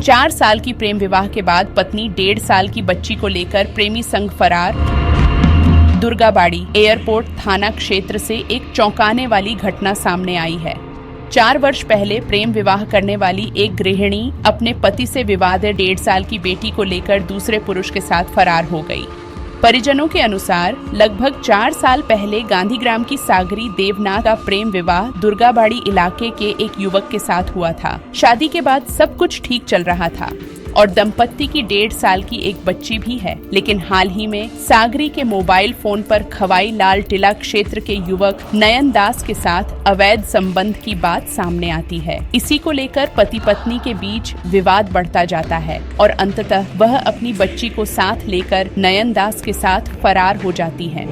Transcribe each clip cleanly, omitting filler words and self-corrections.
4 साल की प्रेम विवाह के बाद पत्नी 1.5 साल की बच्ची को लेकर प्रेमी संग फरार। दुर्गाबाड़ी एयरपोर्ट थाना क्षेत्र से एक चौंकाने वाली घटना सामने आई है। 4 वर्ष पहले प्रेम विवाह करने वाली एक गृहिणी अपने पति से विवादित 1.5 साल की बेटी को लेकर दूसरे पुरुष के साथ फरार हो गई। परिजनों के अनुसार लगभग 4 साल पहले गांधीग्राम की सागरी देवनाथ का प्रेम विवाह दुर्गाबाड़ी इलाके के एक युवक के साथ हुआ था। शादी के बाद सब कुछ ठीक चल रहा था और दंपत्ति की 1.5 साल की एक बच्ची भी है। लेकिन हाल ही में सागरी के मोबाइल फोन पर खवाई लाल टीला क्षेत्र के युवक नयन दास के साथ अवैध संबंध की बात सामने आती है। इसी को लेकर पति पत्नी के बीच विवाद बढ़ता जाता है और अंततः वह अपनी बच्ची को साथ लेकर नयन दास के साथ फरार हो जाती है।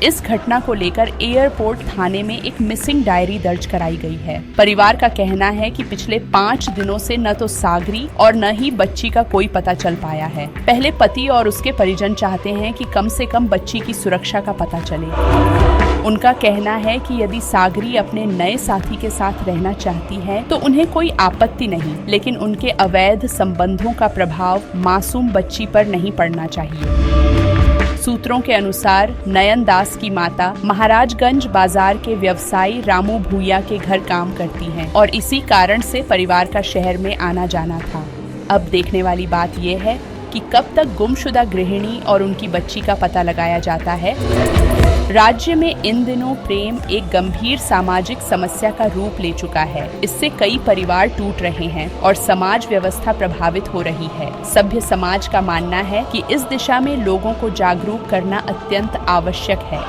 इस घटना को लेकर एयरपोर्ट थाने में एक मिसिंग डायरी दर्ज कराई गई है। परिवार का कहना है कि पिछले 5 दिनों से न तो सागरी और न ही बच्ची का कोई पता चल पाया है। पहले पति और उसके परिजन चाहते हैं कि कम से कम बच्ची की सुरक्षा का पता चले। उनका कहना है कि यदि सागरी अपने नए साथी के साथ रहना चाहती है तो उन्हें कोई आपत्ति नहीं, लेकिन उनके अवैध संबंधों का प्रभाव मासूम बच्ची पर नहीं पड़ना चाहिए। सूत्रों के अनुसार नयन दास की माता महाराजगंज बाजार के व्यवसायी रामू भूया के घर काम करती हैं और इसी कारण से परिवार का शहर में आना जाना था। अब देखने वाली बात यह है कि कब तक गुमशुदा गृहिणी और उनकी बच्ची का पता लगाया जाता है। राज्य में इन दिनों प्रेम एक गंभीर सामाजिक समस्या का रूप ले चुका है। इससे कई परिवार टूट रहे हैं और समाज व्यवस्था प्रभावित हो रही है। सभ्य समाज का मानना है कि इस दिशा में लोगों को जागरूक करना अत्यंत आवश्यक है।